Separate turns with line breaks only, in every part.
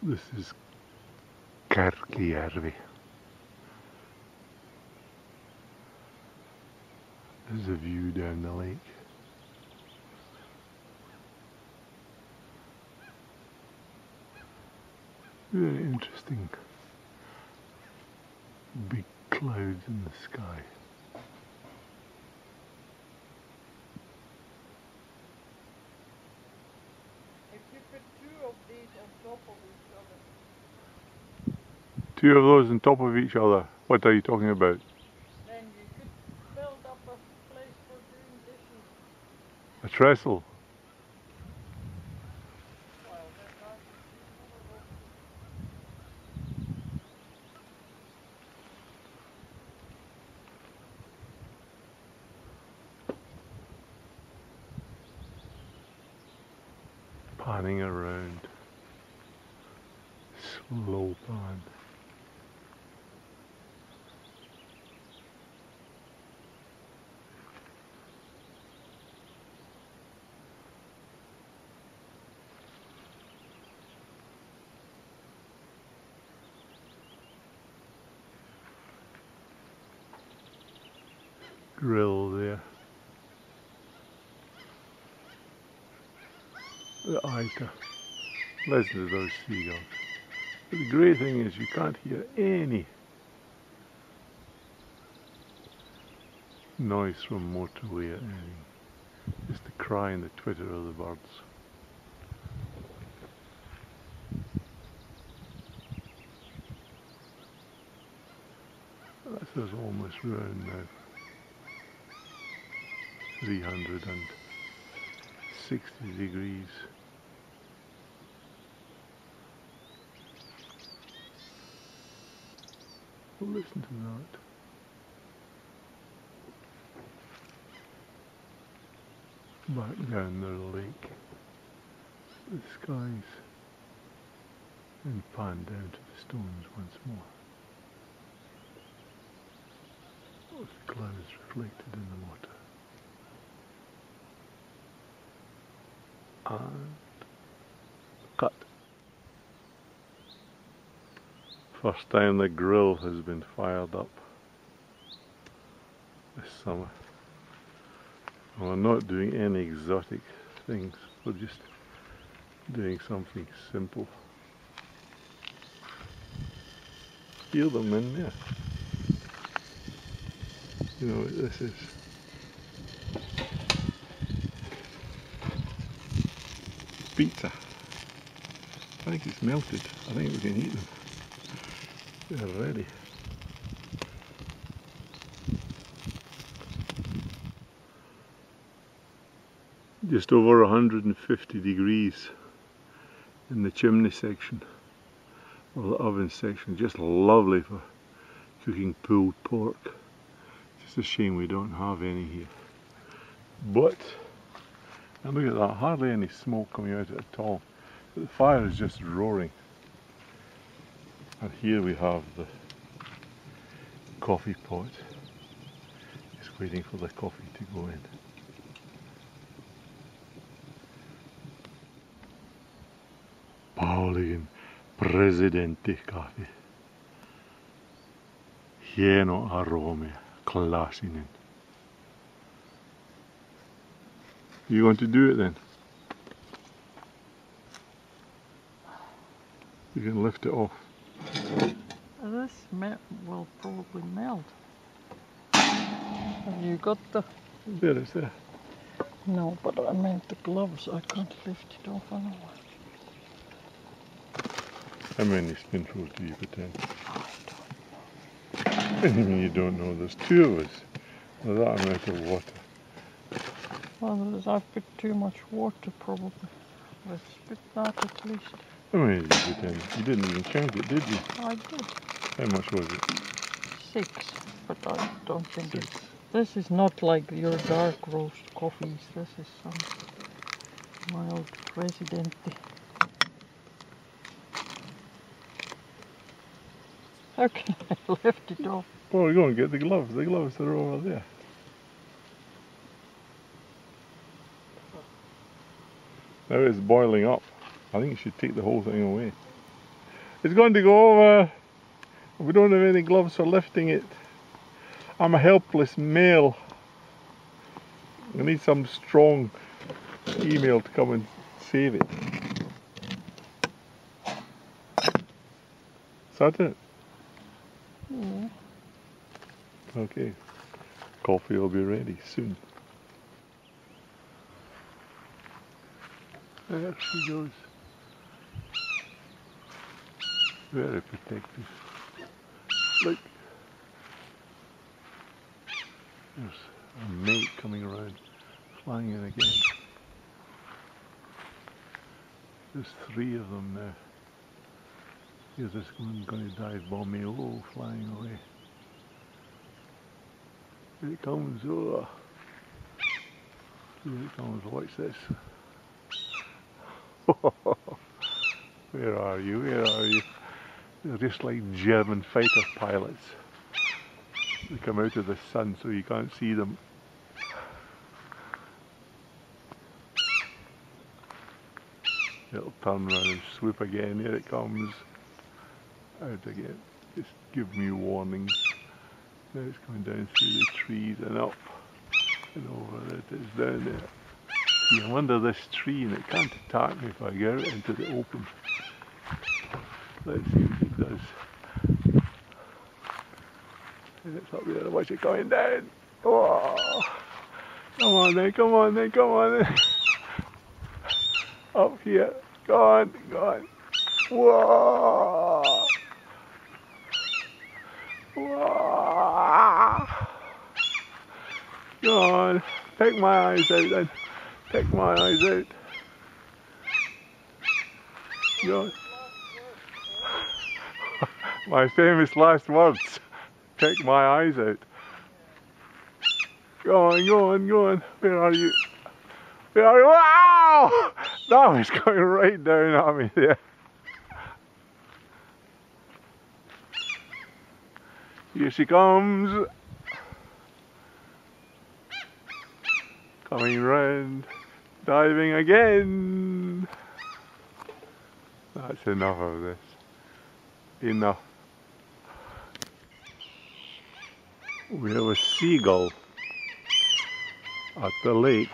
This is Kärkijärvi. There's a view down the lake. Very interesting. Big clouds in the sky.
If you put two of these on top of each other,
Two of those on top of each other. What are you talking about?
then you could build up a place for doing dishes.
A trestle.
Well, then that would be another option.
Panning around. Slow pan. Grill there. The Aita. Listen to those seagulls. But the great thing is you can't hear any noise from motorway or anything. Just the cry and the twitter of the birds. That's us almost round now. 360 degrees. Listen to that. Back down the lake, the skies, and pan down to the stones once more. With the clouds reflected in the water. And cut. First time the grill has been fired up this summer. We're not doing any exotic things, we're just doing something simple. Hear them in there. You know what this is? Pizza. I think it's melted. I think we can eat them. They're ready. Just over 150 degrees in the chimney section, or the oven section. Just lovely for cooking pulled pork. Just a shame we don't have any here. But, and look at that, hardly any smoke coming out at all. But the fire is just roaring. And here we have the coffee pot. Just waiting for the coffee to go in. Pauliin Presidente kahvi. Hieno aromia, klassinen. You want to do it then? You can lift it off.
This will probably melt. Have you got the...
There, it's there.
No, but I meant the gloves. I can't lift it off otherwise.
How many spoonfuls do you put in?
I
What do you mean you don't know? There's two of us. With that amount of water.
don't know. Well, I've put too much water probably. Let's put that at least.
How many did you put in? You didn't even count it, did you?
I did.
How much was it?
6, but I don't think
6.
it's... This is not like your dark roast coffees. This is some mild Presidente. How can I lift it off?
Well, go and get the gloves. The gloves are over there. Now it's boiling up. I think you should take the whole thing away. It's going to go over. We don't have any gloves for lifting it. I'm a helpless male. I need some strong female to come and save it. Is that it?
Yeah.
Okay. Coffee will be ready soon. There she goes. Very protective. Look. There's a mate coming around, flying in again. There's 3 of them now. Here's this one going to dive bomb me low, flying away. Here it comes, oh! Here it comes, watch this. Where are you, where are you? They're just like German fighter pilots. They come out of the sun so you can't see them. It'll turn around and swoop again. Here it comes. Out again. Just give me warnings. Now it's coming down through the trees and up and over. It is down there. See, I'm under this tree and it can't attack me if I go out into the open. Let's see what it does. And it's up there. Watch it going down. Oh! Come on then, come on then, come on then. Up here. Go on, go on. Whoa! Whoa! Go on. Take my eyes out then. Take my eyes out. Go on. My famous last words. Take my eyes out. Go on, go on, go on. Where are you? Where are you? Wow! That was going right down at me there. Here she comes. Coming round. Diving again. That's enough of this. Enough. We have a seagull at the lake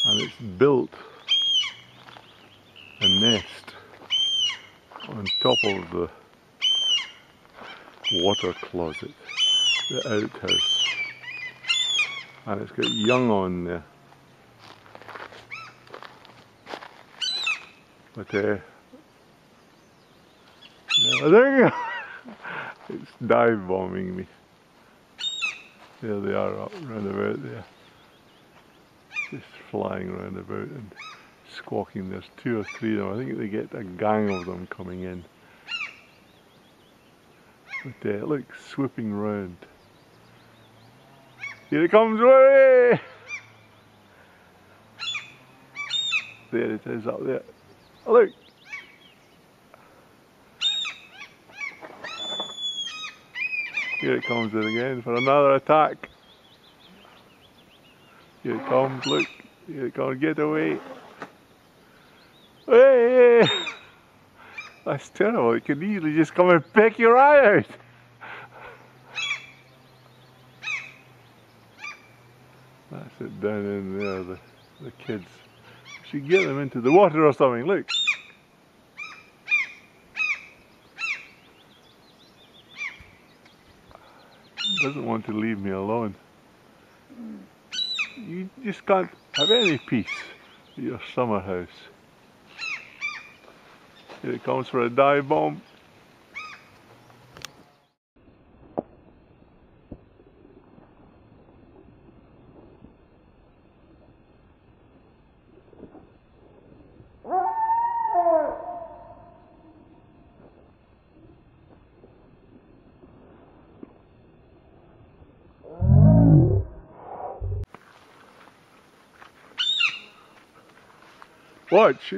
and it's built a nest on top of the water closet, the outhouse, and it's got young on there. But there you go. It's dive bombing me. There they are up round about there. Just flying round about and squawking. There's 2 or 3 of them. I think they get a gang of them coming in. But look, swooping round. Here it comes away! There it is up there. Oh, look! Here it comes in again for another attack. Here it comes, look. Here it comes, get away. Hey! That's terrible, it could easily just come and pick your eye out. That's it down in there, the kids. We should get them into the water or something, look. Doesn't want to leave me alone. You just can't have any peace at your summer house. Here it comes for a dive bomb. Watch.